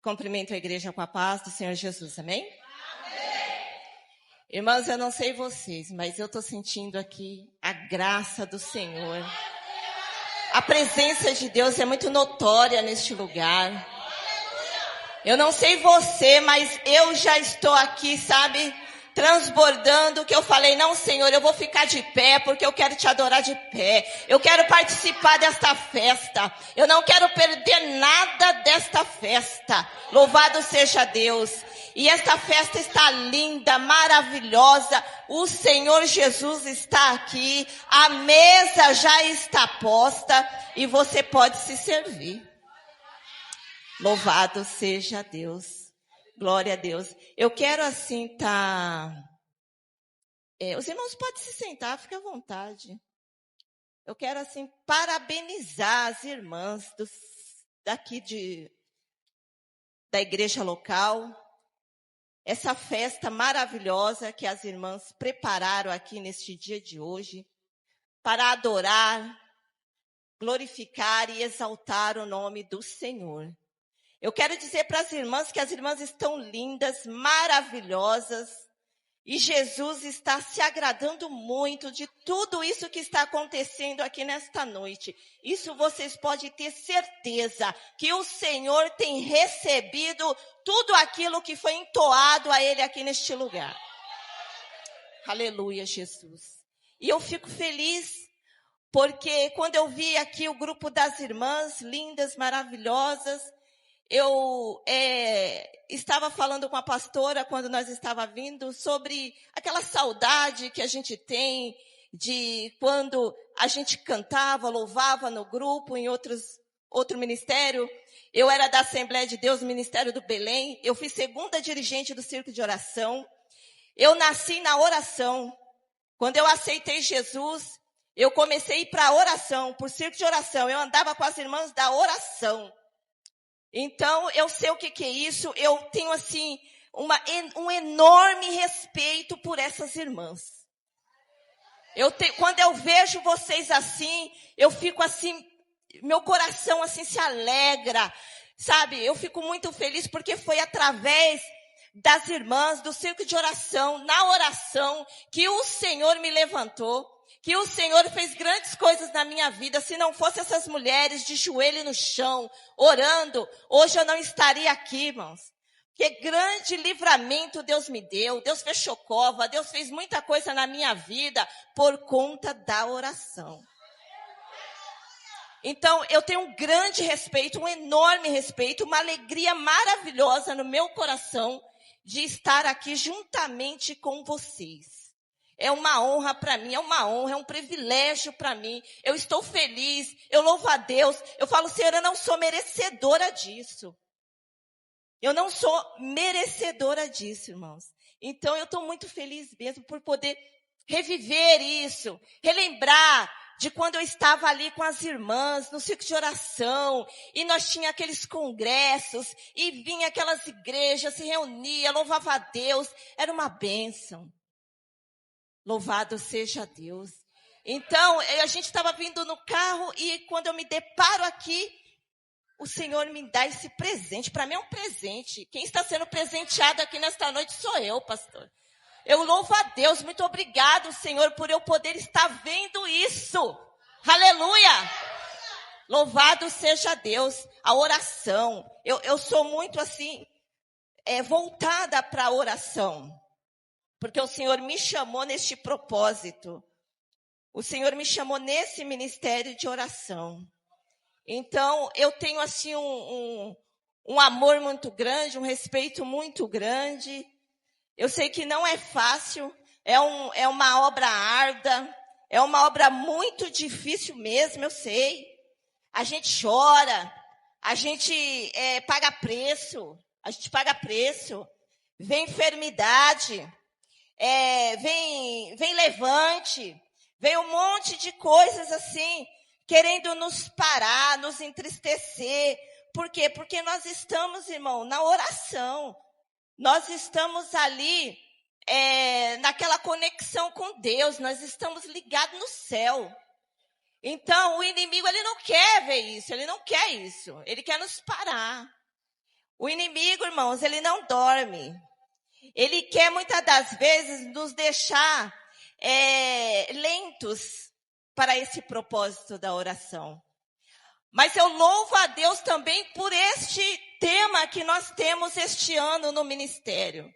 Cumprimento a igreja com a paz do Senhor Jesus, amém? Irmãos, eu não sei vocês, mas eu estou sentindo aqui a graça do Senhor. A presença de Deus é muito notória neste lugar. Eu não sei você, mas eu já estou aqui, sabe, transbordando, que eu falei, não, Senhor, eu vou ficar de pé, porque eu quero te adorar de pé. Eu quero participar desta festa. Eu não quero perder nada desta festa. Louvado seja Deus. E esta festa está linda, maravilhosa. O Senhor Jesus está aqui. A mesa já está posta e você pode se servir. Louvado seja Deus. Glória a Deus. Eu quero assim os irmãos podem se sentar, fique à vontade. Eu quero assim parabenizar as irmãs daqui da igreja local. Essa festa maravilhosa que as irmãs prepararam aqui neste dia de hoje para adorar, glorificar e exaltar o nome do Senhor. Eu quero dizer para as irmãs que as irmãs estão lindas, maravilhosas, e Jesus está se agradando muito de tudo isso que está acontecendo aqui nesta noite. Isso vocês podem ter certeza, que o Senhor tem recebido tudo aquilo que foi entoado a Ele aqui neste lugar. Aleluia, Jesus. E eu fico feliz, porque quando eu vi aqui o grupo das irmãs, lindas, maravilhosas, eu estava falando com a pastora quando nós estávamos vindo sobre aquela saudade que a gente tem de quando a gente cantava, louvava no grupo, em outro ministério. Eu era da Assembleia de Deus, Ministério do Belém. Eu fui segunda dirigente do Círculo de Oração. Eu nasci na oração. Quando eu aceitei Jesus, eu comecei a ir para a oração, por Círculo de Oração. Eu andava com as irmãs da oração. Então, eu sei o que é isso. Eu tenho, assim, um enorme respeito por essas irmãs. Quando eu vejo vocês assim, eu fico assim, meu coração assim se alegra, sabe? Eu fico muito feliz porque foi através das irmãs do Círculo de Oração, na oração, que o Senhor me levantou. Que o Senhor fez grandes coisas na minha vida. Se não fosse essas mulheres de joelho no chão, orando, hoje eu não estaria aqui, irmãos. Que grande livramento Deus me deu. Deus fechou cova, Deus fez muita coisa na minha vida por conta da oração. Então, eu tenho um grande respeito, um enorme respeito, uma alegria maravilhosa no meu coração de estar aqui juntamente com vocês. É uma honra para mim, é uma honra, é um privilégio para mim. Eu estou feliz, eu louvo a Deus. Eu falo, Senhor, eu não sou merecedora disso. Eu não sou merecedora disso, irmãos. Então, eu estou muito feliz mesmo por poder reviver isso, relembrar de quando eu estava ali com as irmãs no círculo de oração, e nós tínhamos aqueles congressos, e vinha aquelas igrejas, se reunia, louvava a Deus, era uma bênção. Louvado seja Deus. Então, a gente estava vindo no carro e quando eu me deparo aqui, o Senhor me dá esse presente. Para mim é um presente. Quem está sendo presenteado aqui nesta noite sou eu, pastor. Eu louvo a Deus. Muito obrigado, Senhor, por eu poder estar vendo isso. Aleluia! Louvado seja Deus. A oração. Eu sou muito assim, voltada para a oração. Porque o Senhor me chamou neste propósito. O Senhor me chamou nesse ministério de oração. Então, eu tenho assim um amor muito grande, um respeito muito grande. Eu sei que não é fácil, é uma obra árdua, é uma obra muito difícil mesmo, eu sei. A gente chora, a gente paga preço, vem enfermidade. Vem levante, vem um monte de coisas assim, querendo nos parar, nos entristecer. Por quê? Porque nós estamos, irmão, na oração. Nós estamos ali, naquela conexão com Deus, nós estamos ligados no céu. Então, o inimigo, ele não quer ver isso, ele não quer isso, ele quer nos parar. O inimigo, irmãos, ele não dorme. Ele quer muitas das vezes nos deixar lentos para esse propósito da oração. Mas eu louvo a Deus também por este tema que nós temos este ano no ministério.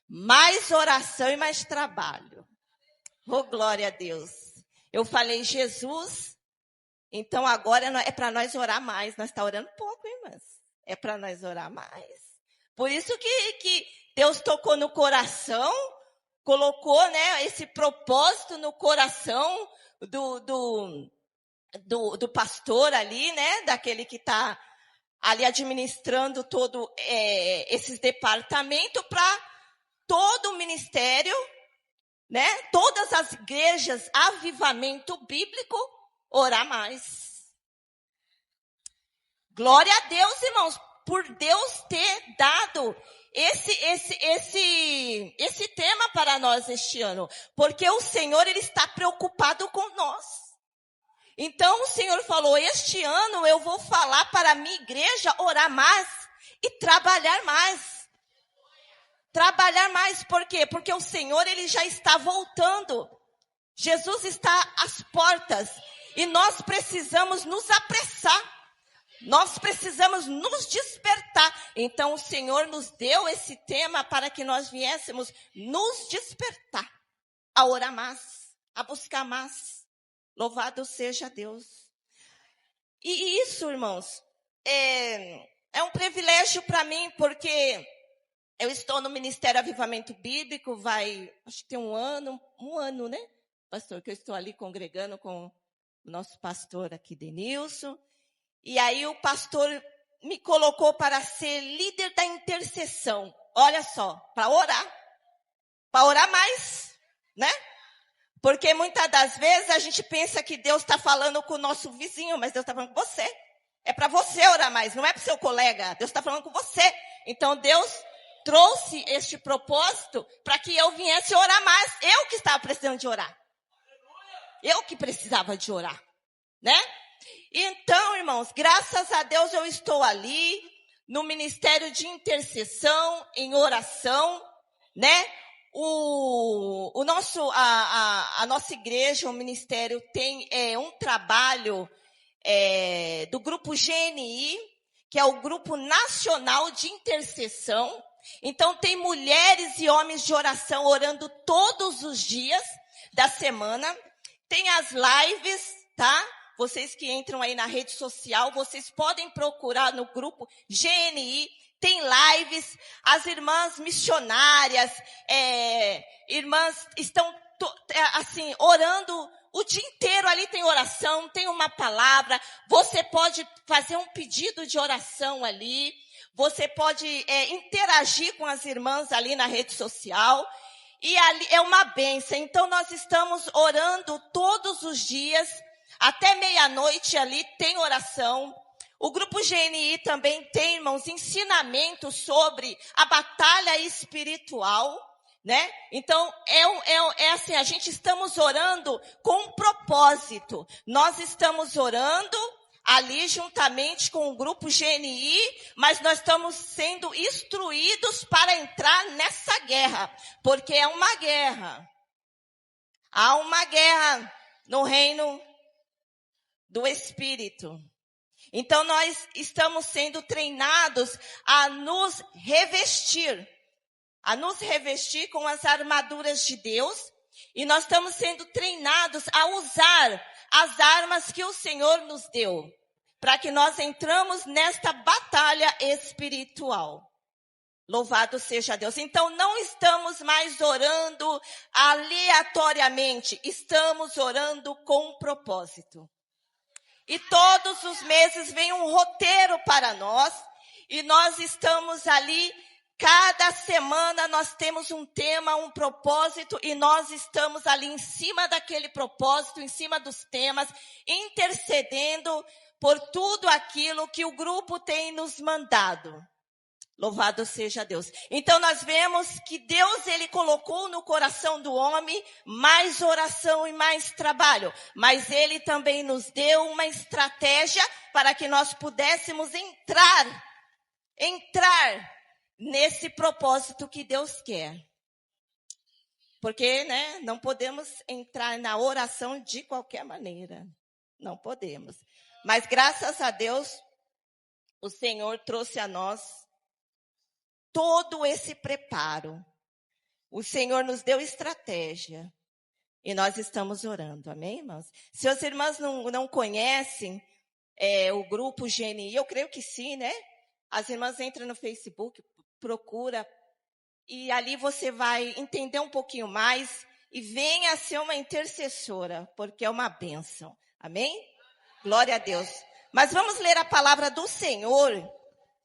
Mais oração e mais trabalho. Oh, glória a Deus. Eu falei, Jesus, então agora é para nós orar mais. Nós estamos orando pouco, irmãs. É para nós orar mais. Por isso que Deus tocou no coração, colocou, né, esse propósito no coração do pastor ali, né, daquele que está ali administrando todo esses departamentos para todo o ministério, né, todas as igrejas, avivamento bíblico, orar mais. Glória a Deus, irmãos, por Deus ter dado esse tema para nós este ano, porque o Senhor, ele está preocupado com nós. Então o Senhor falou, este ano eu vou falar para a minha igreja orar mais e trabalhar mais. Trabalhar mais, por quê? Porque o Senhor, ele já está voltando. Jesus está às portas e nós precisamos nos apressar. Nós precisamos nos despertar. Então o Senhor nos deu esse tema para que nós viéssemos nos despertar, a orar mais, a buscar mais. Louvado seja Deus. E isso, irmãos, é um privilégio para mim, porque eu estou no Ministério Avivamento Bíblico, acho que tem um ano, né, pastor, que eu estou ali congregando com o nosso pastor aqui, Denilson. E aí o pastor me colocou para ser líder da intercessão. Olha só, para orar mais, né? Porque muitas das vezes a gente pensa que Deus está falando com o nosso vizinho, mas Deus está falando com você. É para você orar mais, não é para o seu colega. Deus está falando com você. Então Deus trouxe este propósito para que eu viesse orar mais. Eu que estava precisando de orar. Eu que precisava de orar, né? Então, irmãos, graças a Deus eu estou ali no ministério de intercessão, em oração, né? A nossa igreja, o ministério tem um trabalho do grupo GNI, que é o Grupo Nacional de Intercessão. Então tem mulheres e homens de oração orando todos os dias da semana. Tem as lives, tá? Vocês que entram aí na rede social, vocês podem procurar no grupo GNI, tem lives, as irmãs missionárias, irmãs estão assim, orando o dia inteiro, ali tem oração, tem uma palavra, você pode fazer um pedido de oração ali, você pode interagir com as irmãs ali na rede social, e ali é uma bênção. Então nós estamos orando todos os dias, até meia-noite ali tem oração. O grupo GNI também tem, irmãos, ensinamentos sobre a batalha espiritual, né? Então, assim, a gente estamos orando com um propósito. Nós estamos orando ali juntamente com o grupo GNI, mas nós estamos sendo instruídos para entrar nessa guerra, porque é uma guerra. Há uma guerra no reino do Espírito. Então, nós estamos sendo treinados a nos revestir com as armaduras de Deus, e nós estamos sendo treinados a usar as armas que o Senhor nos deu, para que nós entramos nesta batalha espiritual. Louvado seja Deus. Então, não estamos mais orando aleatoriamente, estamos orando com propósito. E todos os meses vem um roteiro para nós, e nós estamos ali, cada semana nós temos um tema, um propósito, e nós estamos ali em cima daquele propósito, em cima dos temas, intercedendo por tudo aquilo que o grupo tem nos mandado. Louvado seja Deus. Então nós vemos que Deus, ele colocou no coração do homem mais oração e mais trabalho, mas ele também nos deu uma estratégia para que nós pudéssemos entrar entrar nesse propósito que Deus quer. Porque, não podemos entrar na oração de qualquer maneira. Não podemos. Mas, graças a Deus, o Senhor trouxe a nós todo esse preparo. O Senhor nos deu estratégia. E nós estamos orando. Amém, irmãos? Se as irmãs não conhecem o grupo GNI, eu creio que sim, né? As irmãs entram no Facebook, procura, e ali você vai entender um pouquinho mais e venha ser uma intercessora, porque é uma bênção. Amém? Glória a Deus. Mas vamos ler a palavra do Senhor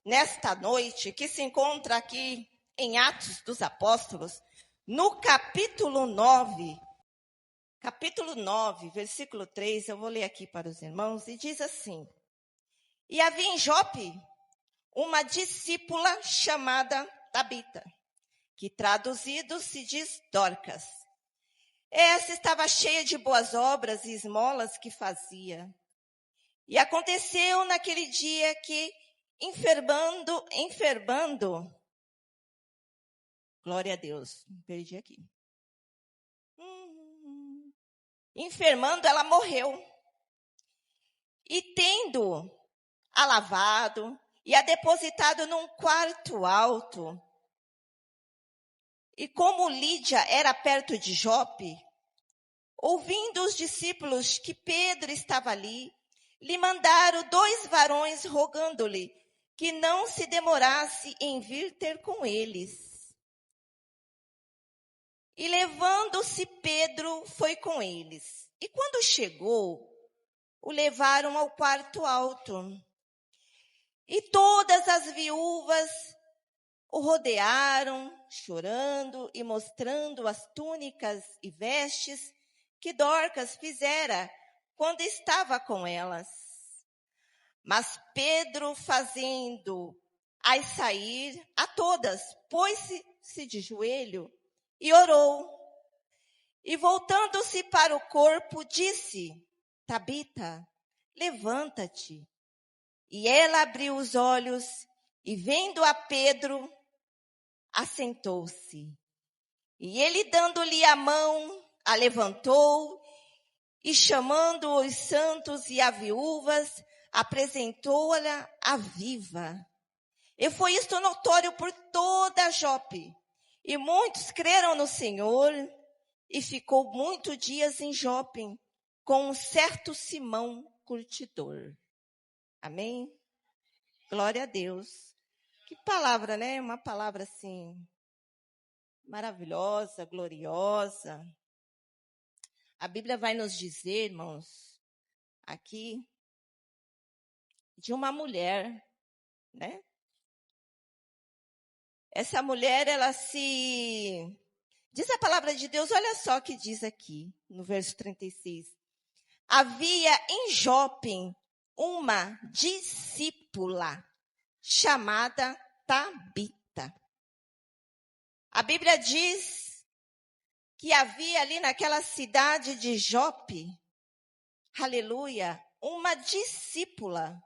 nesta noite, que se encontra aqui em Atos dos Apóstolos, no capítulo 9. Capítulo 9, versículo 3, eu vou ler aqui para os irmãos, e diz assim: E havia em Jope uma discípula chamada Tabita, que traduzido se diz Dorcas. Essa estava cheia de boas obras e esmolas que fazia. E aconteceu naquele dia que, enfermando, glória a Deus, me perdi aqui. Enfermando, ela morreu. E tendo a lavado e a depositado num quarto alto. E como Lídia era perto de Jope, ouvindo os discípulos que Pedro estava ali, lhe mandaram 2 varões rogando-lhe que não se demorasse em vir ter com eles. E levando-se Pedro, foi com eles. E quando chegou, o levaram ao quarto alto. E todas as viúvas o rodearam, chorando e mostrando as túnicas e vestes que Dorcas fizera quando estava com elas. Mas Pedro, fazendo-as sair a todas, pôs-se de joelho e orou. E voltando-se para o corpo, disse: Tabita, levanta-te. E ela abriu os olhos e, vendo a Pedro, assentou-se. E ele, dando-lhe a mão, a levantou e, chamando os santos e as viúvas, apresentou-a a viva. E foi isto notório por toda Jope. E muitos creram no Senhor, e ficou muitos dias em Jope com um certo Simão curtidor. Amém? Glória a Deus. Que palavra, né? Uma palavra assim, maravilhosa, gloriosa. A Bíblia vai nos dizer, irmãos, aqui, de uma mulher, né? Essa mulher, ela se... Diz a palavra de Deus, olha só o que diz aqui, no verso 36. Havia em Jope uma discípula chamada Tabita. A Bíblia diz que havia ali naquela cidade de Jope, aleluia, uma discípula.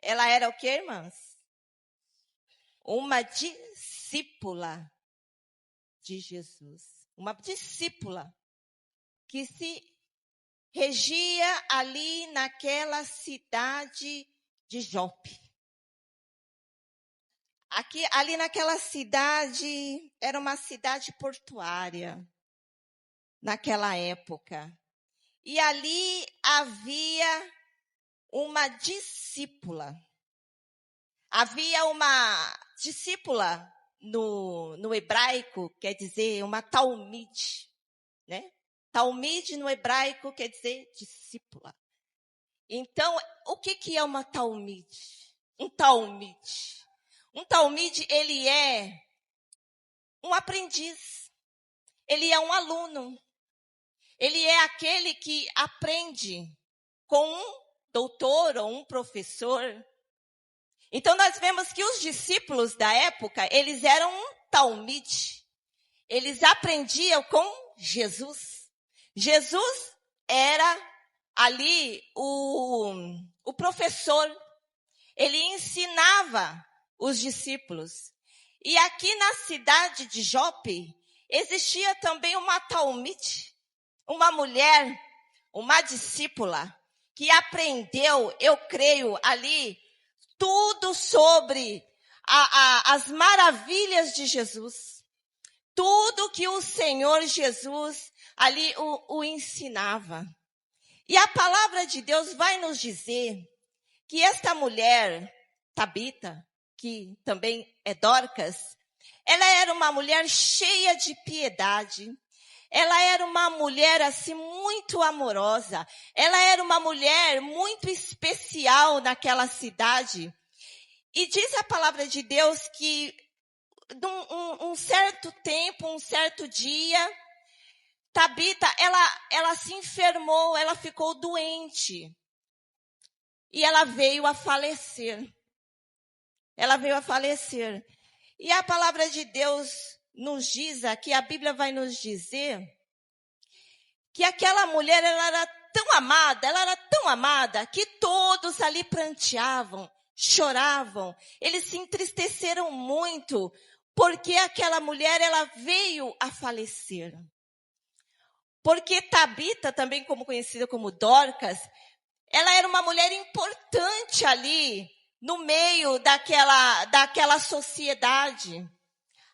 Ela era o quê, irmãs? Uma discípula de Jesus. Uma discípula que se regia ali naquela cidade de Jope. Ali naquela cidade, era uma cidade portuária, naquela época. E ali havia uma discípula. Havia uma discípula no hebraico, quer dizer, uma talmide, né? Talmide no hebraico quer dizer discípula. Então, o que é uma talmide? Um talmide. Um talmide, ele é um aprendiz. Ele é um aluno. Ele é aquele que aprende com um doutor ou um professor. Então, nós vemos que os discípulos da época, eles eram um talmide. Eles aprendiam com Jesus. Jesus era ali o professor ele ensinava os discípulos. E aqui na cidade de Jope, existia também uma talmite, uma mulher, uma discípula, que aprendeu, eu creio, ali, tudo sobre as maravilhas de Jesus. Tudo que o Senhor Jesus ali o ensinava. E a palavra de Deus vai nos dizer que esta mulher, Tabita, que também é Dorcas, ela era uma mulher cheia de piedade. Ela era uma mulher assim muito amorosa. Ela era uma mulher muito especial naquela cidade. E diz a palavra de Deus que um certo tempo, um certo dia, Tabita, ela se enfermou, ela ficou doente. E ela veio a falecer. Ela veio a falecer. E a palavra de Deus nos diz aqui, a Bíblia vai nos dizer, que aquela mulher, ela era tão amada, que todos ali pranteavam, choravam. Eles se entristeceram muito, porque aquela mulher, ela veio a falecer. Porque Tabita, também como conhecida como Dorcas, ela era uma mulher importante ali, no meio daquela sociedade.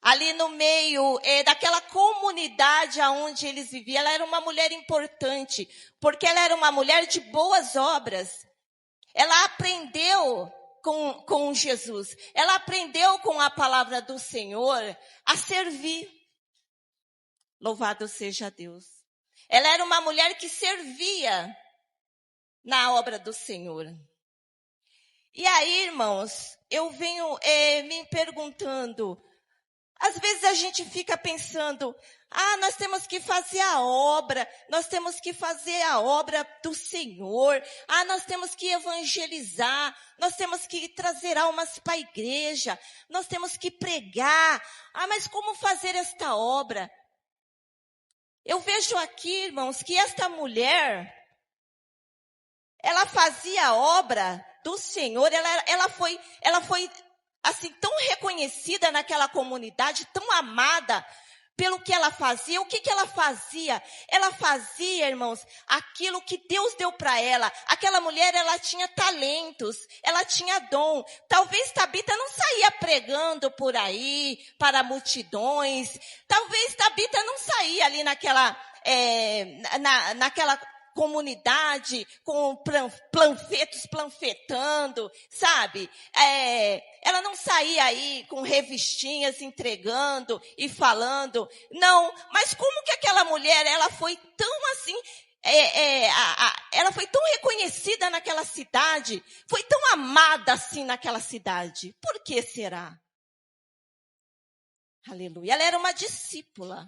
Ali no meio daquela comunidade onde eles viviam, ela era uma mulher importante, porque ela era uma mulher de boas obras. Ela aprendeu com Jesus, ela aprendeu com a palavra do Senhor a servir. Louvado seja Deus. Ela era uma mulher que servia na obra do Senhor. E aí, irmãos, eu venho me perguntando, às vezes a gente fica pensando, nós temos que fazer a obra, nós temos que fazer a obra do Senhor, nós temos que evangelizar, nós temos que trazer almas para a igreja, nós temos que pregar, mas como fazer esta obra? Eu vejo aqui, irmãos, que esta mulher, ela fazia a obra do Senhor, ela foi assim, tão reconhecida naquela comunidade, tão amada pelo que ela fazia. O que ela fazia? Ela fazia, irmãos, aquilo que Deus deu para ela. Aquela mulher, ela tinha talentos, ela tinha dom. Talvez Tabita não saía pregando por aí para multidões. Talvez Tabita não saía ali naquela comunidade, com panfletos planfetando, sabe? Ela não saía aí com revistinhas entregando e falando. Não, mas como que aquela mulher, ela foi tão assim, ela foi tão reconhecida naquela cidade, foi tão amada assim naquela cidade? Por que será? Aleluia. Ela era uma discípula.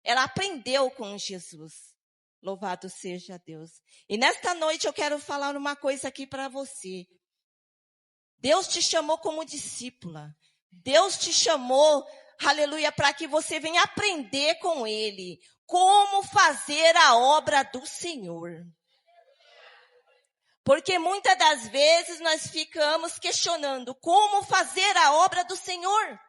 Ela aprendeu com Jesus. Louvado seja Deus. E nesta noite eu quero falar uma coisa aqui para você. Deus te chamou como discípula. Deus te chamou, aleluia, para que você venha aprender com Ele como fazer a obra do Senhor. Porque muitas das vezes nós ficamos questionando como fazer a obra do Senhor.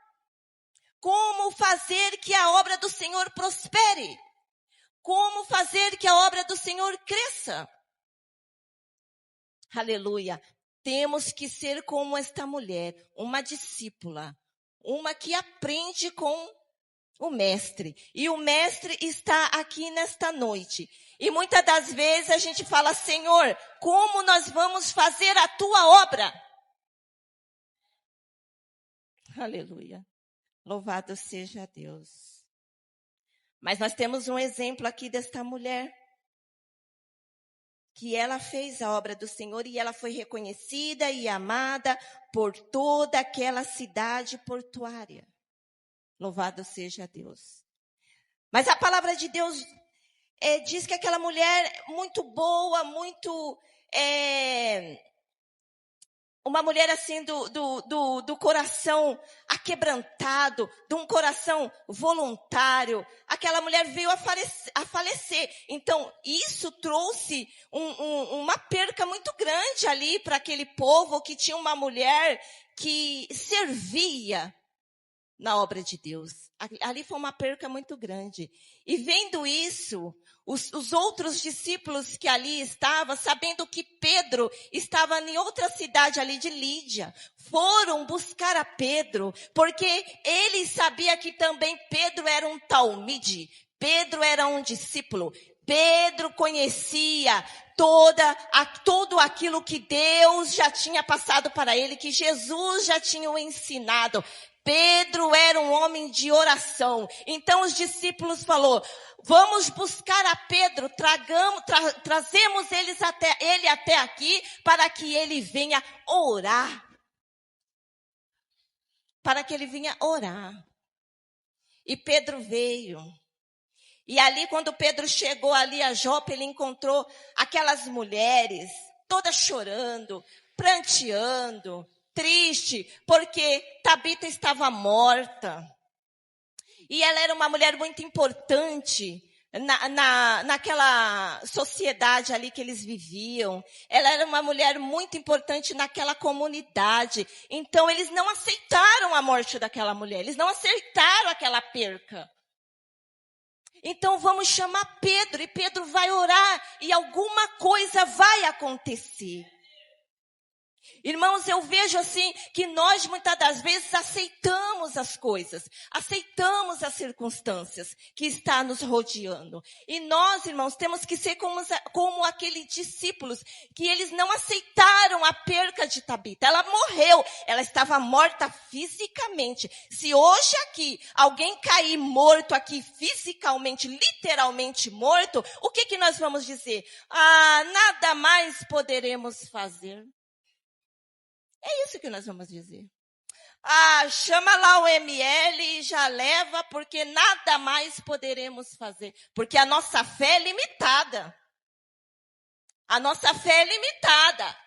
Como fazer que a obra do Senhor prospere. Como fazer que a obra do Senhor cresça? Aleluia. Temos que ser como esta mulher, uma discípula, uma que aprende com o mestre. E o mestre está aqui nesta noite. E muitas das vezes a gente fala, Senhor, como nós vamos fazer a tua obra? Aleluia. Louvado seja Deus. Mas nós temos um exemplo aqui desta mulher, que ela fez a obra do Senhor e ela foi reconhecida e amada por toda aquela cidade portuária. Louvado seja Deus. Mas a palavra de Deus diz que aquela mulher muito boa, muito uma mulher assim do coração aquebrantado, de um coração voluntário. Aquela mulher veio a falecer. Então, isso trouxe uma perca muito grande ali para aquele povo que tinha uma mulher que servia na obra de Deus. Ali foi uma perca muito grande. E vendo isso, os outros discípulos que ali estavam, sabendo que Pedro estava em outra cidade ali de Lídia, foram buscar a Pedro, porque eles sabiam que também Pedro era um talmide, Pedro era um discípulo, Pedro conhecia tudo aquilo que Deus já tinha passado para ele, que Jesus já tinha o ensinado. Pedro era um homem de oração. Então os discípulos falaram, vamos buscar a Pedro, trazemos ele até aqui para que ele venha orar. Para que ele venha orar. E Pedro veio. E ali, quando Pedro chegou ali a Jope, ele encontrou aquelas mulheres, todas chorando, pranteando, triste, porque Tabita estava morta. E ela era uma mulher muito importante naquela sociedade ali que eles viviam. Ela era uma mulher muito importante naquela comunidade. Então, eles não aceitaram a morte daquela mulher. Eles não aceitaram aquela perca. Então, vamos chamar Pedro. E Pedro vai orar. E alguma coisa vai acontecer. Irmãos, eu vejo assim que nós muitas das vezes aceitamos as coisas, aceitamos as circunstâncias que estão nos rodeando. E nós, irmãos, temos que ser como aqueles discípulos que eles não aceitaram a perca de Tabita. Ela morreu, ela estava morta fisicamente. Se hoje aqui alguém cair morto aqui fisicamente, literalmente morto, o que nós vamos dizer? Nada mais poderemos fazer. É isso que nós vamos dizer. Chama lá o ML e já leva, porque nada mais poderemos fazer. Porque a nossa fé é limitada. A nossa fé é limitada.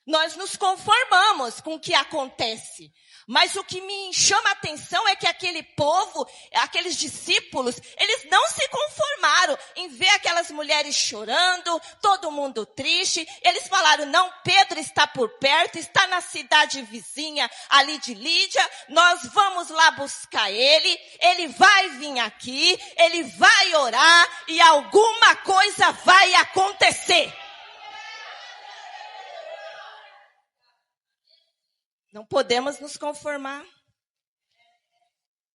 Nós nos conformamos com o que acontece. Mas o que me chama a atenção é que aquele povo, aqueles discípulos, eles não se conformaram em ver aquelas mulheres chorando, todo mundo triste. Eles falaram, não, Pedro está por perto, está na cidade vizinha ali de Lídia, nós vamos lá buscar ele vai vir aqui, ele vai orar e alguma coisa vai acontecer. Não podemos nos conformar.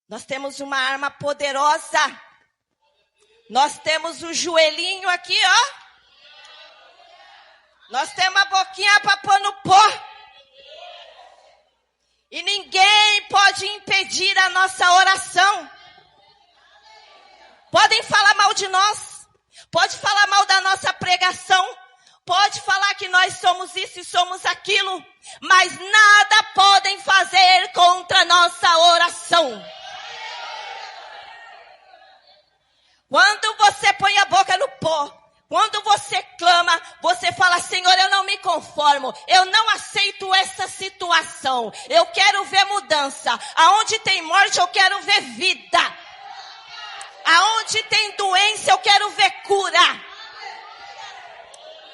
Nós temos uma arma poderosa. Nós temos o joelhinho aqui, ó. Nós temos a boquinha para pôr no pó. E ninguém pode impedir a nossa oração. Podem falar mal de nós. Pode falar mal da nossa pregação. Pode falar que nós somos isso e somos aquilo, mas nada podem fazer contra a nossa oração. Quando você põe a boca no pó, quando você clama, você fala, Senhor, eu não me conformo, eu não aceito essa situação, eu quero ver mudança. Aonde tem morte, eu quero ver vida. Aonde tem doença, eu quero ver cura.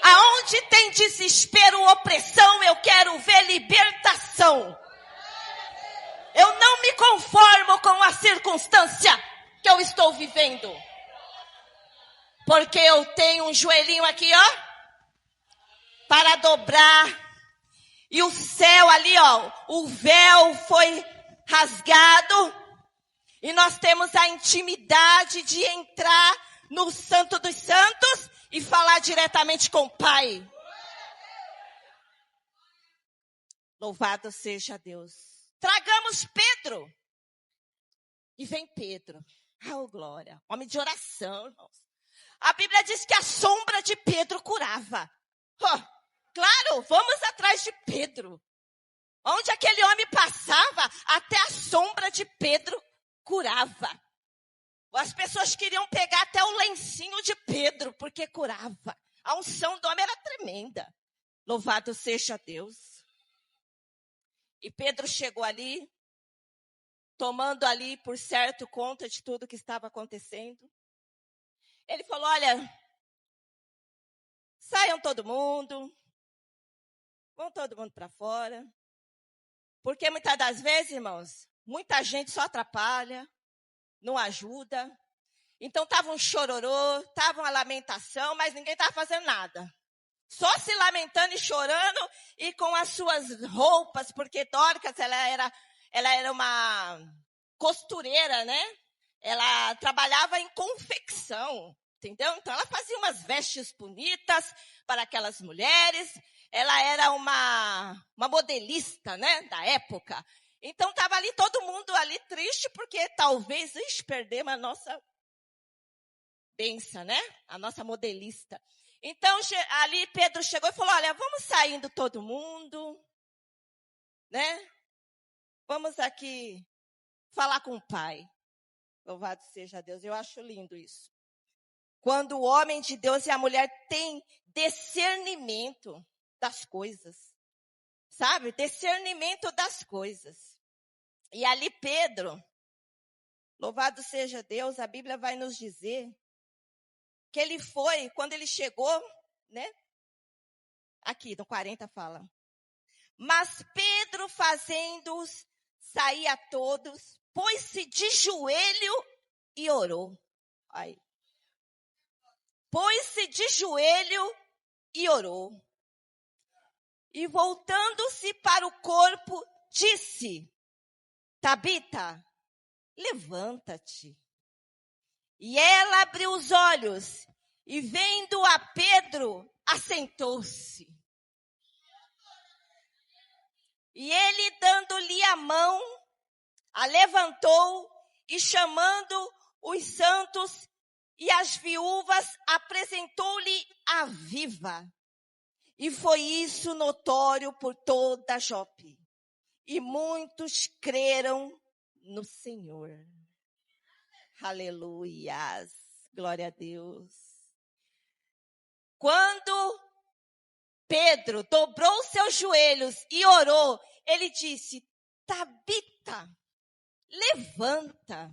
Aonde tem desespero, opressão, eu quero ver libertação. Eu não me conformo com a circunstância que eu estou vivendo. Porque eu tenho um joelhinho aqui, ó, para dobrar. E o céu ali, ó, o véu foi rasgado. E nós temos a intimidade de entrar no Santo dos Santos e falar diretamente com o Pai. Louvado seja Deus. Tragamos Pedro. E vem Pedro. Glória. Homem de oração, irmãos. A Bíblia diz que a sombra de Pedro curava. Claro, vamos atrás de Pedro. Onde aquele homem passava, até a sombra de Pedro curava. As pessoas queriam pegar até o lencinho de Pedro, porque curava. A unção do homem era tremenda. Louvado seja Deus. E Pedro chegou ali, tomando ali por certo conta de tudo que estava acontecendo. Ele falou, olha, saiam todo mundo, vão todo mundo para fora. Porque muitas das vezes, irmãos, muita gente só atrapalha, não ajuda. Então estava um chororô, estava uma lamentação, mas ninguém estava fazendo nada. Só se lamentando e chorando e com as suas roupas, porque Dorcas, ela era uma costureira, né? Ela trabalhava em confecção, entendeu? Então ela fazia umas vestes bonitas para aquelas mulheres. Ela era uma modelista, né, da época. Então estava ali todo mundo ali triste porque talvez perdemos a nossa bênção, né? A nossa modelista. Então, ali Pedro chegou e falou, olha, vamos saindo todo mundo, né? Vamos aqui falar com o Pai. Louvado seja Deus, eu acho lindo isso. Quando o homem de Deus e a mulher têm discernimento das coisas, sabe? Discernimento das coisas. E ali Pedro, louvado seja Deus, a Bíblia vai nos dizer que ele foi, quando ele chegou, né? Aqui no 40 fala. Mas Pedro, fazendo-os sair a todos, pôs-se de joelho e orou. Aí. Pôs-se de joelho e orou. E voltando-se para o corpo, disse, Tabita, levanta-te. E ela abriu os olhos e, vendo a Pedro, assentou-se. E ele, dando-lhe a mão, a levantou e, chamando os santos e as viúvas, apresentou-lhe a viva. E foi isso notório por toda Jope. E muitos creram no Senhor. Aleluias. Glória a Deus. Quando Pedro dobrou seus joelhos e orou, ele disse, Tabita, levanta.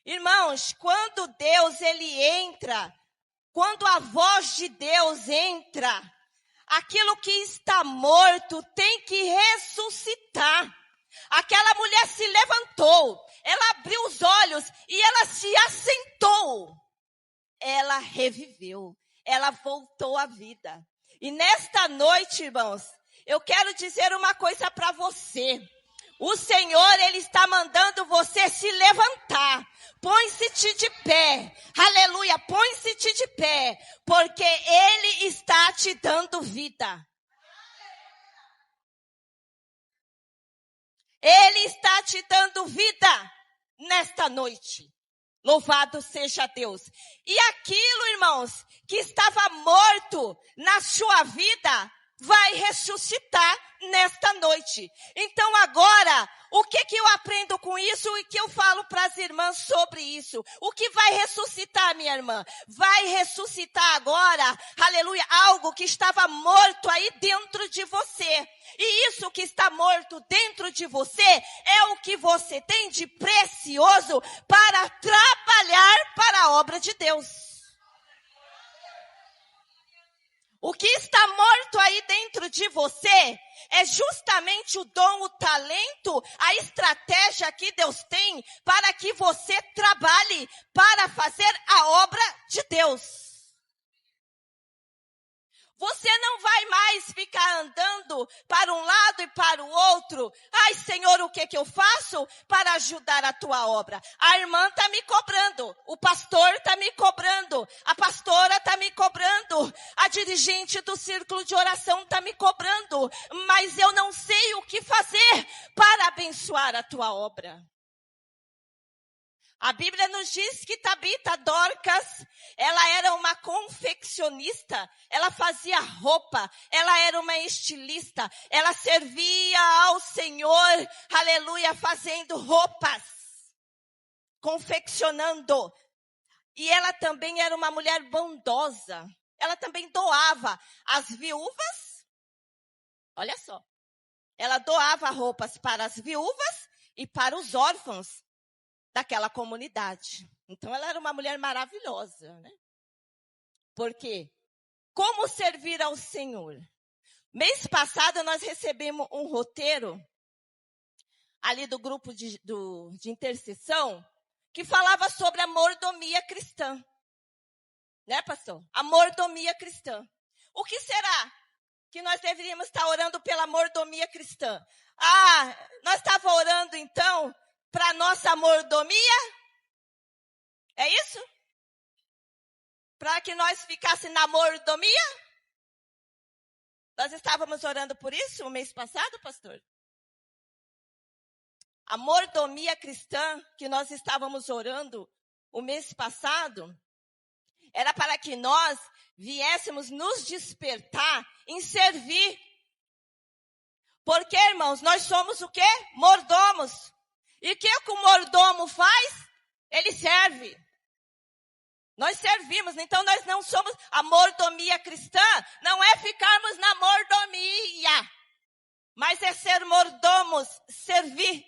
Irmãos, quando Deus ele entra, quando a voz de Deus entra, aquilo que está morto tem que ressuscitar. Aquela mulher se levantou, ela abriu os olhos e ela se assentou. Ela reviveu, ela voltou à vida. E nesta noite, irmãos, eu quero dizer uma coisa para você. O Senhor, Ele está mandando você se levantar. Põe-se de pé. Aleluia, põe-se de pé. Porque Ele está te dando vida. Ele está te dando vida nesta noite. Louvado seja Deus. E aquilo, irmãos, que estava morto na sua vida, vai ressuscitar nesta noite. Então agora, o que eu aprendo com isso e que eu falo para as irmãs sobre isso? O que vai ressuscitar, minha irmã? Vai ressuscitar agora, aleluia, algo que estava morto aí dentro de você. E isso que está morto dentro de você é o que você tem de precioso para trabalhar para a obra de Deus. O que está morto aí dentro de você é justamente o dom, o talento, a estratégia que Deus tem para que você trabalhe para fazer a obra de Deus. Você não vai mais ficar andando para um lado e para o outro. Ai, Senhor, o que eu faço para ajudar a tua obra? A irmã está me cobrando, o pastor está me cobrando, a pastora está me cobrando, a dirigente do círculo de oração está me cobrando, mas eu não sei o que fazer para abençoar a tua obra. A Bíblia nos diz que Tabita, Dorcas, ela era uma confeccionista, ela fazia roupa, ela era uma estilista, ela servia ao Senhor, aleluia, fazendo roupas, confeccionando. E ela também era uma mulher bondosa, ela também doava. As viúvas, olha só, ela doava roupas para as viúvas e para os órfãos daquela comunidade. Então, ela era uma mulher maravilhosa, né? Por quê? Como servir ao Senhor? Mês passado, nós recebemos um roteiro ali do grupo de intercessão que falava sobre a mordomia cristã. Né, pastor? A mordomia cristã. O que será que nós deveríamos estar orando pela mordomia cristã? Nós estávamos orando, então, para a nossa mordomia? É isso? Para que nós ficássemos na mordomia? Nós estávamos orando por isso o mês passado, pastor? A mordomia cristã que nós estávamos orando o mês passado era para que nós viéssemos nos despertar em servir. Porque, irmãos, nós somos o quê? Mordomos. E o que o mordomo faz? Ele serve. Nós servimos, então nós não somos a mordomia cristã, não é ficarmos na mordomia, mas é ser mordomos, servir.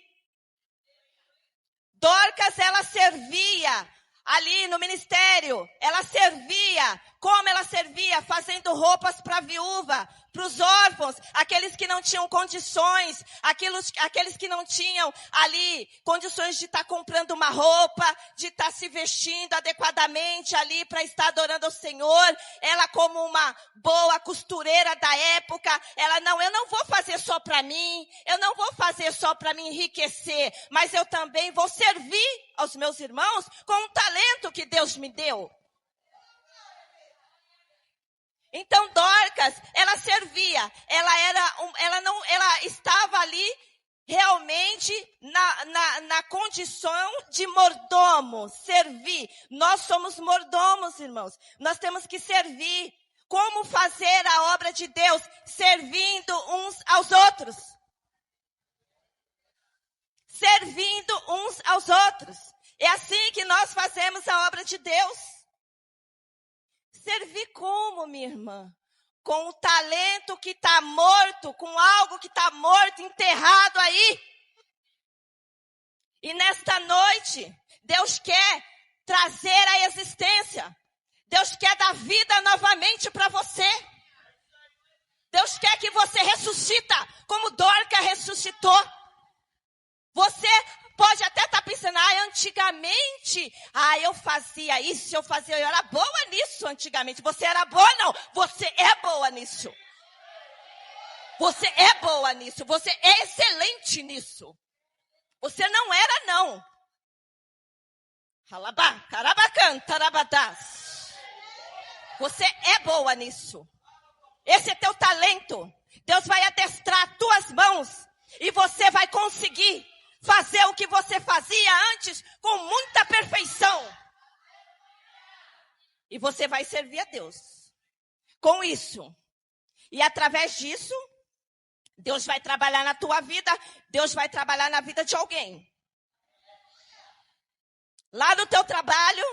Dorcas, ela servia ali no ministério, ela servia. Como ela servia? Fazendo roupas para a viúva, para os órfãos, aqueles que não tinham condições, aqueles que não tinham ali condições de estar comprando uma roupa, de estar se vestindo adequadamente ali para estar adorando ao Senhor. Ela, como uma boa costureira da época, eu não vou fazer só para mim, eu não vou fazer só para me enriquecer, mas eu também vou servir aos meus irmãos com o talento que Deus me deu. Então, Dorcas, ela servia, ela estava ali realmente na condição de mordomo, servir. Nós somos mordomos, irmãos. Nós temos que servir. Como fazer a obra de Deus? Servindo uns aos outros. Servindo uns aos outros. É assim que nós fazemos a obra de Deus. Servir como, minha irmã? Com o talento que está morto, com algo que está morto, enterrado aí. E nesta noite, Deus quer trazer a existência. Deus quer dar vida novamente para você. Deus quer que você ressuscita, como Dorcas ressuscitou. Você pode até estar pensando, antigamente, eu fazia isso, eu era boa nisso antigamente. Você era boa? Não, você é boa nisso. Você é boa nisso, você é excelente nisso. Você não era, não. Halabá, carabacan, tarabadás. Você é boa nisso. Esse é teu talento. Deus vai adestrar tuas mãos e você vai conseguir fazer o que você fazia antes com muita perfeição. E você vai servir a Deus com isso. E através disso, Deus vai trabalhar na tua vida, Deus vai trabalhar na vida de alguém. Lá no teu trabalho,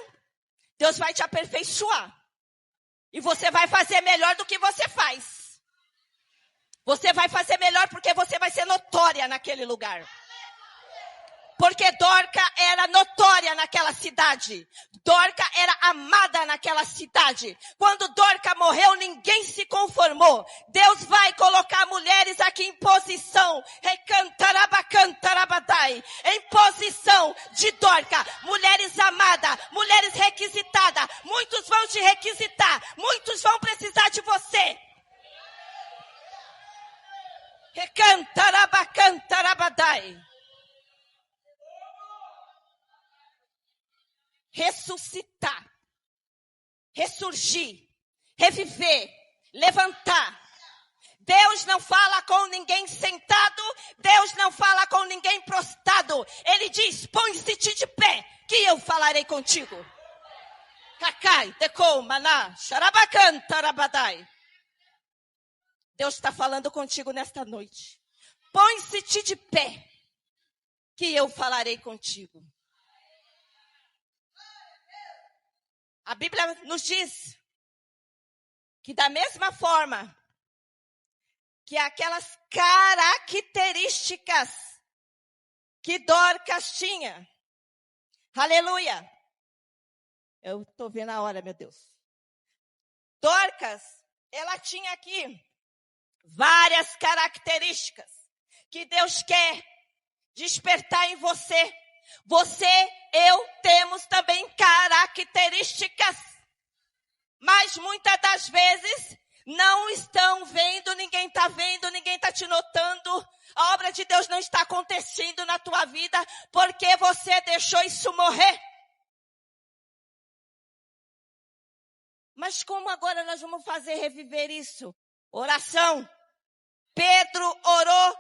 Deus vai te aperfeiçoar. E você vai fazer melhor do que você faz. Você vai fazer melhor porque você vai ser notória naquele lugar. Porque Dorcas era notória naquela cidade. Dorcas era amada naquela cidade. Quando Dorcas morreu, ninguém se conformou. Deus vai colocar mulheres aqui em posição. Em posição de Dorcas. Mulheres amadas, mulheres requisitadas. Muitos vão te requisitar. Muitos vão precisar de você. Ressuscitar, ressurgir, reviver, levantar. Deus não fala com ninguém sentado, Deus não fala com ninguém prostrado. Ele diz, põe-se de pé, que eu falarei contigo. Cacai, decou, maná, xarabacan, tarabadai. Deus está falando contigo nesta noite. Põe-se de pé, que eu falarei contigo. A Bíblia nos diz que da mesma forma que aquelas características que Dorcas tinha. Aleluia. Eu estou vendo a hora, meu Deus. Dorcas, ela tinha aqui várias características que Deus quer despertar em você. Você, eu, temos também características. Mas muitas das vezes não estão vendo, ninguém está vendo, ninguém está te notando. A obra de Deus não está acontecendo na tua vida porque você deixou isso morrer. Mas como agora nós vamos fazer reviver isso? Oração. Pedro orou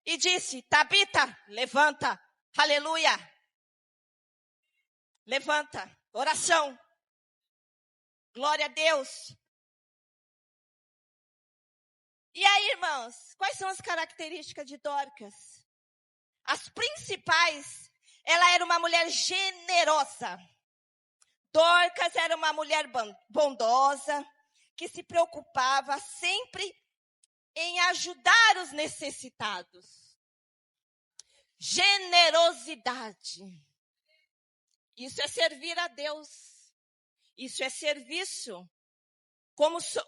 e disse, Tabita, levanta. Aleluia. Levanta. Oração. Glória a Deus. E aí, irmãos, quais são as características de Dorcas? As principais, ela era uma mulher generosa. Dorcas era uma mulher bondosa, que se preocupava sempre em ajudar os necessitados. Generosidade. Isso é servir a Deus. Isso é serviço.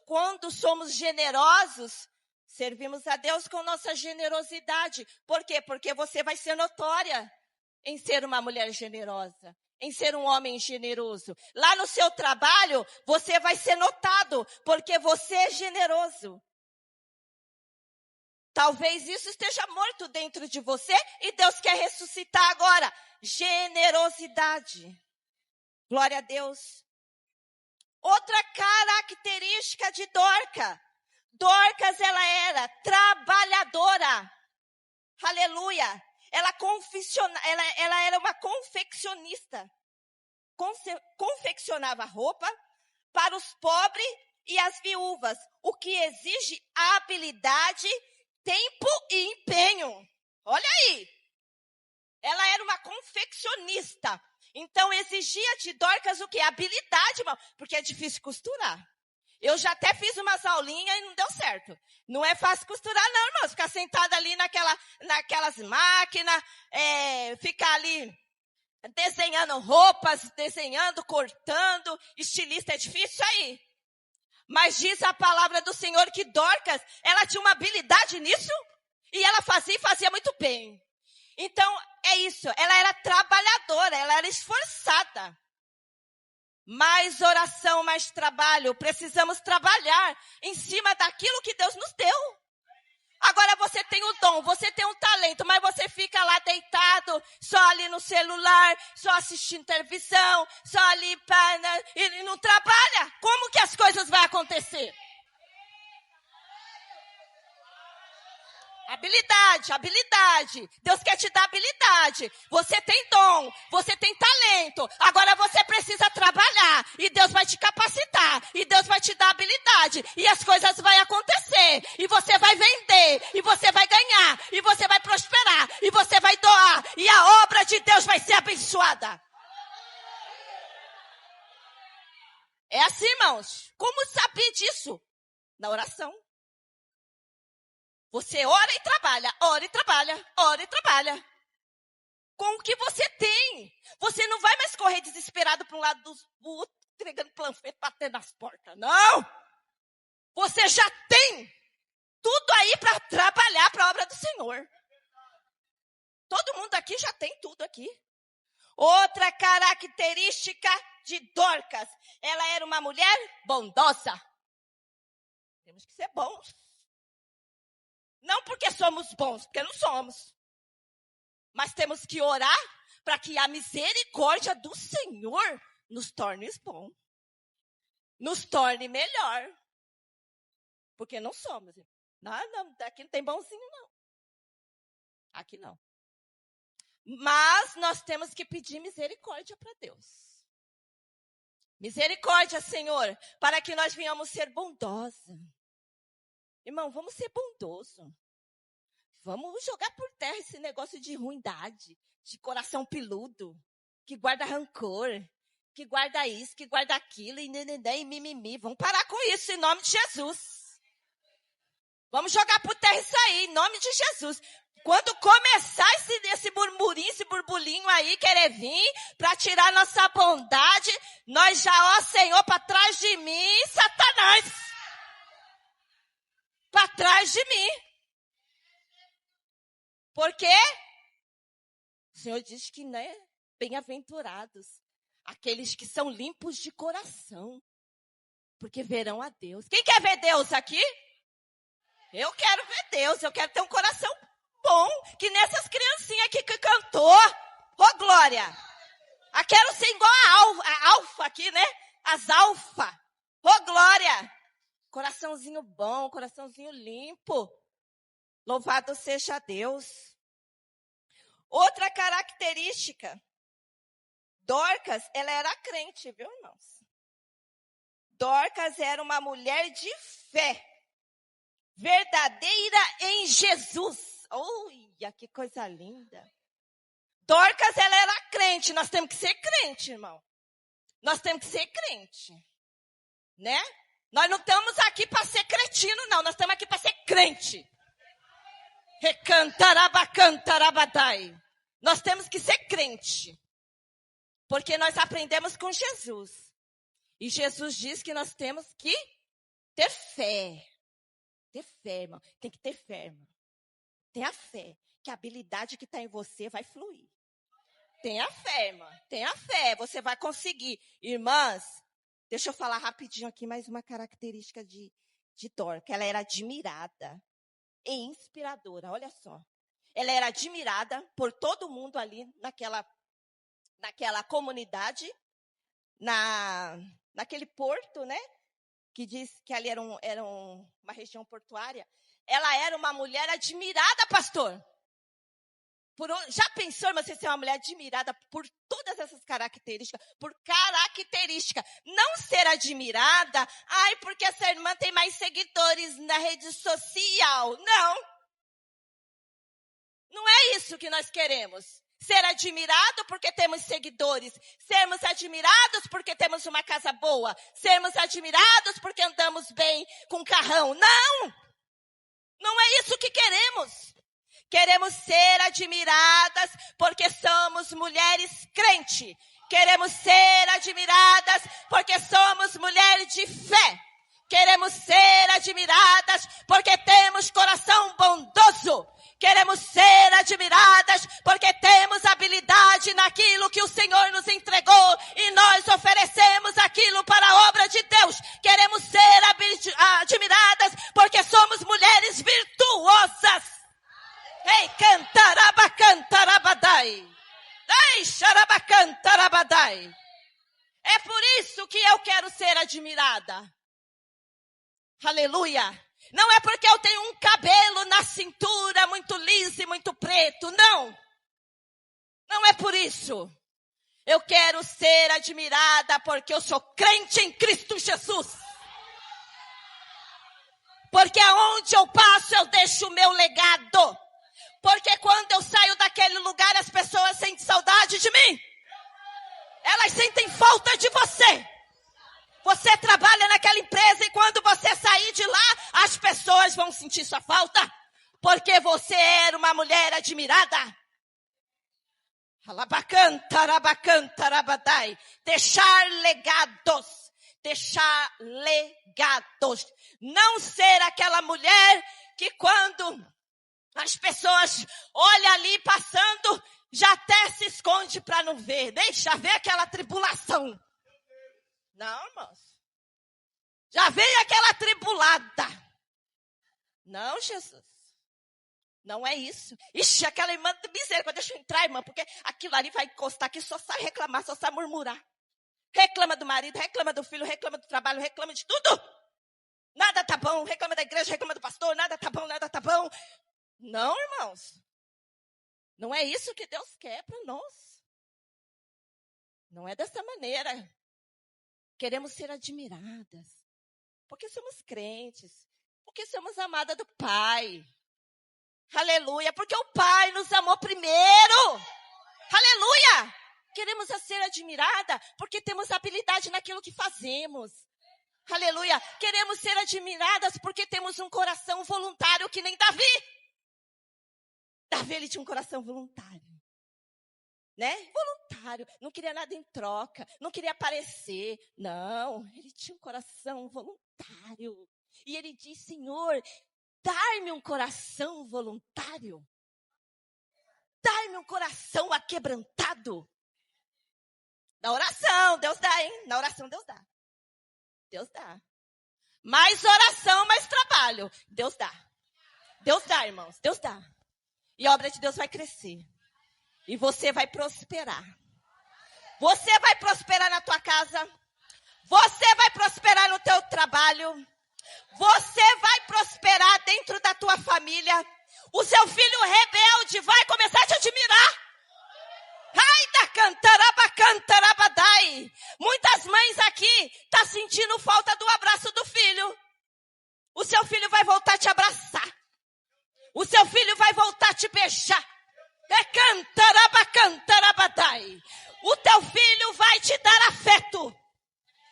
Quando somos generosos, servimos a Deus com nossa generosidade. Por quê? Porque você vai ser notória em ser uma mulher generosa, em ser um homem generoso. Lá no seu trabalho, você vai ser notado, porque você é generoso. Talvez isso esteja morto dentro de você e Deus quer ressuscitar agora. Generosidade. Glória a Deus. Outra característica de Dorcas. Dorcas, ela era trabalhadora. Aleluia. Ela era uma confeccionista. Confeccionava roupa para os pobres e as viúvas, o que exige habilidade, tempo e empenho. Olha aí. Ela era uma confeccionista. Então, exigia de Dorcas o quê? Habilidade, irmão, porque é difícil costurar. Eu já até fiz umas aulinhas e não deu certo. Não é fácil costurar, não, irmão. Ficar sentada ali naquelas máquinas, ficar ali desenhando roupas, desenhando, cortando. Estilista é difícil aí. Mas diz a palavra do Senhor que Dorcas, ela tinha uma habilidade nisso e ela fazia e fazia muito bem. Então, é isso. Ela era trabalhadora, ela era esforçada. Mais oração, mais trabalho. Precisamos trabalhar em cima daquilo que Deus nos deu. Agora você tem o dom, você tem um talento, mas você fica lá deitado, só ali no celular, só assistindo televisão, só ali e não trabalha. Como que as coisas vão acontecer? Habilidade. Deus quer te dar habilidade. Você tem dom, você tem talento. Agora você precisa trabalhar e Deus vai te capacitar e Deus vai te dar habilidade e as coisas vão acontecer e você vai vender e você vai ganhar e você vai prosperar e você vai doar e a obra de Deus vai ser abençoada. É assim, irmãos. Como saber disso? Na oração. Você ora e trabalha, ora e trabalha, ora e trabalha. Com o que você tem. Você não vai mais correr desesperado para um lado do outro, entregando panfleto, batendo nas portas. Não! Você já tem tudo aí para trabalhar para a obra do Senhor. Todo mundo aqui já tem tudo aqui. Outra característica de Dorcas. Ela era uma mulher bondosa. Temos que ser bons. Não porque somos bons, porque não somos. Mas temos que orar para que a misericórdia do Senhor nos torne bom. Nos torne melhor. Porque não somos. Não, aqui não tem bonzinho, não. Aqui não. Mas nós temos que pedir misericórdia para Deus. Misericórdia, Senhor, para que nós venhamos ser bondosos. Irmão, vamos ser bondoso. Vamos jogar por terra esse negócio de ruindade, de coração peludo, que guarda rancor, que guarda isso, que guarda aquilo, e mimimi. Vamos parar com isso em nome de Jesus. Vamos jogar por terra isso aí, em nome de Jesus. Quando começar esse murmurinho, esse burbulinho aí, querer vir para tirar nossa bondade, nós já, ó Senhor, para trás de mim, Satanás. Para trás de mim. Por quê? O Senhor diz que, né, bem-aventurados aqueles que são limpos de coração, porque verão a Deus. Quem quer ver Deus aqui? Eu quero ver Deus, eu quero ter um coração bom, que nessas criancinhas aqui que cantou, ô glória, eu quero ser igual a alfa aqui, né, as alfa, ô glória, coraçãozinho bom, coraçãozinho limpo, louvado seja Deus. Outra característica, Dorcas, ela era crente, viu, irmãos? Dorcas era uma mulher de fé, verdadeira em Jesus. Olha, que coisa linda. Dorcas, ela era crente. Nós temos que ser crente, irmão. Nós temos que ser crente. Né? Nós não estamos aqui para ser cretino, não. Nós estamos aqui para ser crente. Recantarabacantarabatai. Nós temos que ser crente. Porque nós aprendemos com Jesus. E Jesus diz que nós temos que ter fé. Ter fé, irmão. Tem que ter fé, irmão. Tenha fé, que a habilidade que está em você vai fluir. Tenha fé, irmã. Tenha fé, você vai conseguir. Irmãs, deixa eu falar rapidinho aqui mais uma característica de Dorcas. Ela era admirada e inspiradora, olha só. Ela era admirada por todo mundo ali naquela comunidade, naquele porto, né? Que diz que ali era uma região portuária. Ela era uma mulher admirada, pastor. Já pensou, irmã, você ser uma mulher admirada por todas essas características? Por característica. Não ser admirada, porque essa irmã tem mais seguidores na rede social. Não. Não é isso que nós queremos. Ser admirado porque temos seguidores. Sermos admirados porque temos uma casa boa. Sermos admirados porque andamos bem com carrão. Não! Não é isso que queremos. Queremos ser admiradas porque somos mulheres crentes. Queremos ser admiradas porque somos mulheres de fé. Queremos ser admiradas porque temos coração bondoso. Queremos ser admiradas porque temos habilidade naquilo que o Senhor nos entregou e nós oferecemos aquilo para a obra de Deus. Queremos ser admiradas porque somos mulheres virtuosas. Ei, cantarabacantarabadai. Ei, xarabacantarabadai. É por isso que eu quero ser admirada. Aleluia. Não é porque eu tenho um cabelo na cintura muito liso e muito preto, não. Não é por isso. Eu quero ser admirada porque eu sou crente em Cristo Jesus. Porque aonde eu passo eu deixo o meu legado. Porque quando eu saio daquele lugar as pessoas sentem saudade de mim. Elas sentem falta de você. Você trabalha naquela empresa e quando você sair de lá, as pessoas vão sentir sua falta. Porque você era uma mulher admirada. Deixar legados. Deixar legados. Não ser aquela mulher que quando as pessoas olham ali passando, já até se esconde para não ver. Deixa ver aquela tribulação. Não, irmãos. Já veio aquela tribulada. Não, Jesus. Não é isso. Ixi, aquela irmã de misericórdia, deixa eu entrar, irmã, porque aquilo ali vai encostar aqui, só sai reclamar, só sai murmurar. Reclama do marido, reclama do filho, reclama do trabalho, reclama de tudo. Nada tá bom, reclama da igreja, reclama do pastor, nada tá bom, nada tá bom. Não, irmãos. Não é isso que Deus quer para nós. Não é dessa maneira. Queremos ser admiradas, porque somos crentes, porque somos amadas do Pai. Aleluia, porque o Pai nos amou primeiro. Aleluia. Queremos ser admiradas porque temos habilidade naquilo que fazemos. Aleluia. Queremos ser admiradas porque temos um coração voluntário que nem Davi. Davi, ele tinha um coração voluntário. Né? Voluntário. Não queria nada em troca. Não queria aparecer. Não. Ele tinha um coração voluntário. E ele diz, Senhor, dai-me um coração voluntário. Dai-me um coração aquebrantado. Na oração, Deus dá, hein? Na oração, Deus dá. Deus dá. Mais oração, mais trabalho. Deus dá. Deus dá, irmãos. Deus dá. E a obra de Deus vai crescer. E você vai prosperar. Você vai prosperar na tua casa. Você vai prosperar no teu trabalho. Você vai prosperar dentro da tua família. O seu filho rebelde vai começar a te admirar. Ai da cantarabacantarabadai. Muitas mães aqui estão sentindo falta do abraço do filho. O seu filho vai voltar a te abraçar. O seu filho vai voltar a te beijar. Cantarabacantarabadai. O teu filho vai te dar afeto.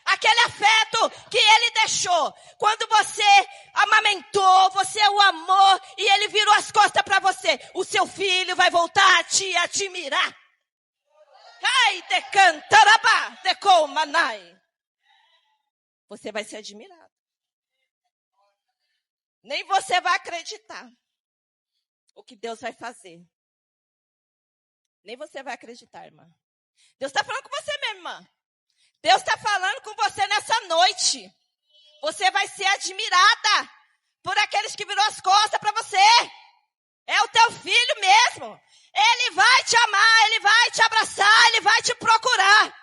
Aquele afeto que ele deixou. Quando você amamentou, você o amou e ele virou as costas para você. O seu filho vai voltar a te admirar. Ai, de cantarabá, de comanai. Você vai ser admirado. Nem você vai acreditar o que Deus vai fazer. Nem você vai acreditar, irmã. Deus está falando com você mesmo, irmã. Deus está falando com você nessa noite. Você vai ser admirada por aqueles que viram as costas para você. É o teu filho mesmo. Ele vai te amar, ele vai te abraçar, ele vai te procurar.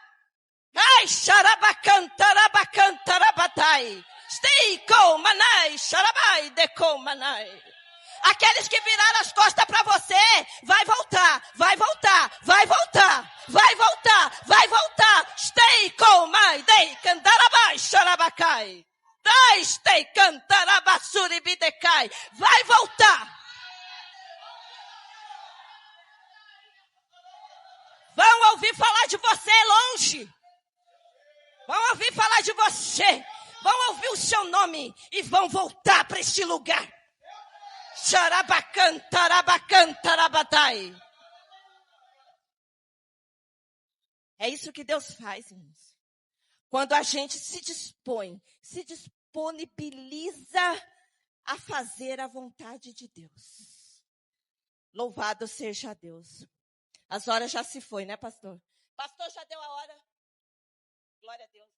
Ai, xarabacantarabacantarabadai. Steico manai, xarabai deco manai. Aqueles que viraram as costas para você, vai voltar, vai voltar, vai voltar, vai voltar, vai voltar. Steico mai dei cantarabai, xarabacai. Dai stei cantarabassuribidecai. Vai voltar. Vão ouvir falar de você longe. Vão ouvir falar de você. Vão ouvir o seu nome e vão voltar para este lugar. Xarabacantarabacantarabadai. É isso que Deus faz, irmãos. Quando a gente se dispõe, se disponibiliza a fazer a vontade de Deus. Louvado seja Deus. As horas já se foi, né, pastor? Pastor, já deu a hora. Glória a Deus.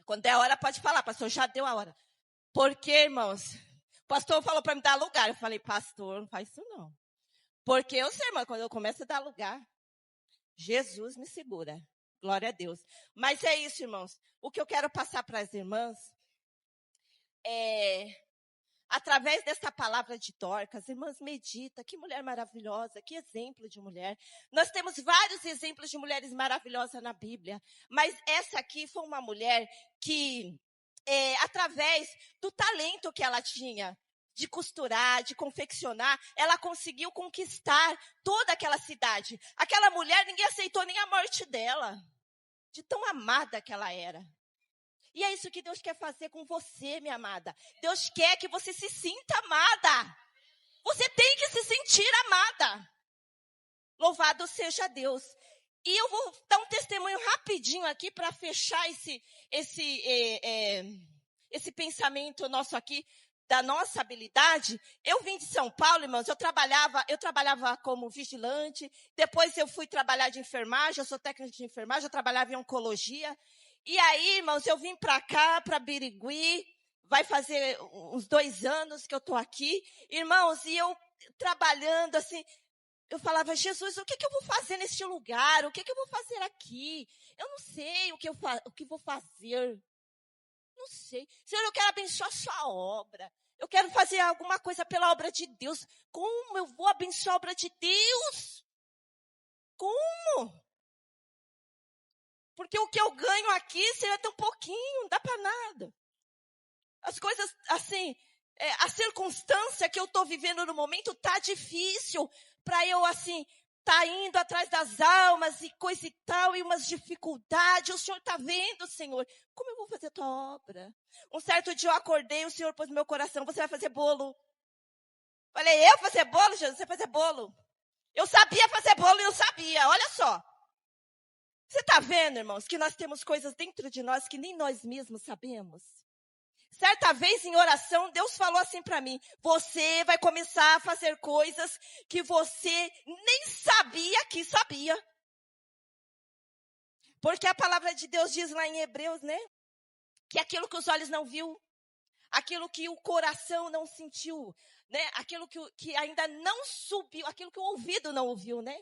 Quando der a hora, pode falar, pastor, já deu a hora. Porque, irmãos, o pastor falou para me dar lugar. Eu falei, pastor, não faz isso não. Porque eu sei, irmão, quando eu começo a dar lugar, Jesus me segura. Glória a Deus. Mas é isso, irmãos. O que eu quero passar para as irmãs é, através dessa palavra de Dorcas, irmãs, medita, que mulher maravilhosa, que exemplo de mulher. Nós temos vários exemplos de mulheres maravilhosas na Bíblia, mas essa aqui foi uma mulher que, através do talento que ela tinha, de costurar, de confeccionar, ela conseguiu conquistar toda aquela cidade. Aquela mulher, ninguém aceitou nem a morte dela, de tão amada que ela era. E é isso que Deus quer fazer com você, minha amada. Deus quer que você se sinta amada. Você tem que se sentir amada. Louvado seja Deus. E eu vou dar um testemunho rapidinho aqui para fechar esse pensamento nosso aqui, da nossa habilidade. Eu vim de São Paulo, irmãos, eu trabalhava como vigilante, depois eu fui trabalhar de enfermagem, eu sou técnica de enfermagem, eu trabalhava em oncologia. E aí, irmãos, eu vim para cá, para Birigui, vai fazer uns 2 anos que eu estou aqui. Irmãos, e eu trabalhando assim, eu falava, Jesus, o que eu vou fazer neste lugar? O que eu vou fazer aqui? Eu não sei o que vou fazer. Não sei. Senhor, eu quero abençoar a sua obra. Eu quero fazer alguma coisa pela obra de Deus. Como eu vou abençoar a obra de Deus? Como? Porque o que eu ganho aqui seria tão pouquinho, não dá para nada. As coisas, assim, a circunstância que eu estou vivendo no momento está difícil para eu, assim, está indo atrás das almas e coisa e tal, e umas dificuldades. O Senhor está vendo, Senhor. Como eu vou fazer a tua obra? Um certo dia eu acordei, o Senhor pôs no meu coração, você vai fazer bolo. Falei, eu fazer bolo, Jesus? Você fazer bolo? Eu sabia fazer bolo e não sabia, olha só. Você está vendo, irmãos, que nós temos coisas dentro de nós que nem nós mesmos sabemos? Certa vez em oração, Deus falou assim para mim, você vai começar a fazer coisas que você nem sabia que sabia. Porque a palavra de Deus diz lá em Hebreus, né? Que aquilo que os olhos não viu, aquilo que o coração não sentiu, né? Aquilo que ainda não subiu, aquilo que o ouvido não ouviu, né?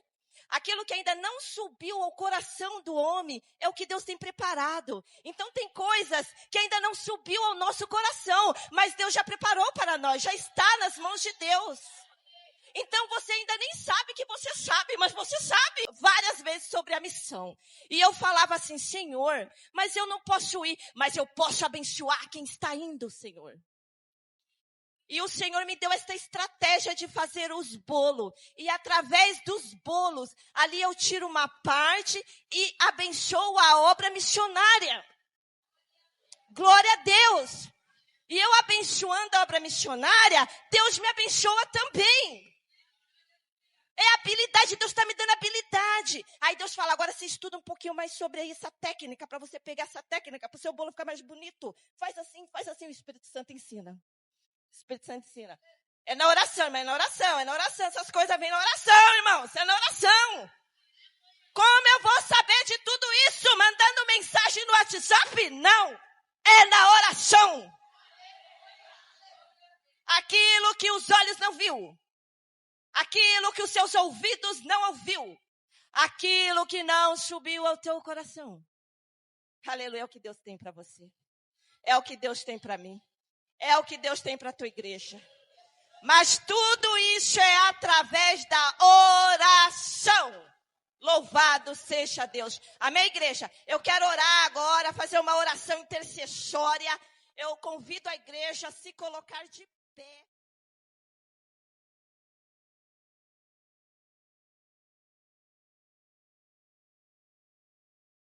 Aquilo que ainda não subiu ao coração do homem é o que Deus tem preparado. Então tem coisas que ainda não subiu ao nosso coração, mas Deus já preparou para nós, já está nas mãos de Deus. Então você ainda nem sabe que você sabe, mas você sabe várias vezes sobre a missão. E eu falava assim, Senhor, mas eu não posso ir, mas eu posso abençoar quem está indo, Senhor. E o Senhor me deu esta estratégia de fazer os bolos. E através dos bolos, ali eu tiro uma parte e abençoo a obra missionária. Glória a Deus. E eu abençoando a obra missionária, Deus me abençoa também. É habilidade, Deus está me dando habilidade. Aí Deus fala, agora você estuda um pouquinho mais sobre essa técnica, para você pegar essa técnica, para o seu bolo ficar mais bonito. Faz assim, o Espírito Santo ensina. O Espírito Santo ensina. É na oração, mas é na oração. Essas coisas vêm na oração, irmãos. É na oração. Como eu vou saber de tudo isso mandando mensagem no WhatsApp? Não. É na oração. Aquilo que os olhos não viu. Aquilo que os seus ouvidos não ouviu. Aquilo que não subiu ao teu coração. Aleluia, é o que Deus tem para você. É o que Deus tem para mim. É o que Deus tem para a tua igreja. Mas tudo isso é através da oração. Louvado seja Deus. Amém, igreja? Eu quero orar agora, fazer uma oração intercessória. Eu convido a igreja a se colocar de pé.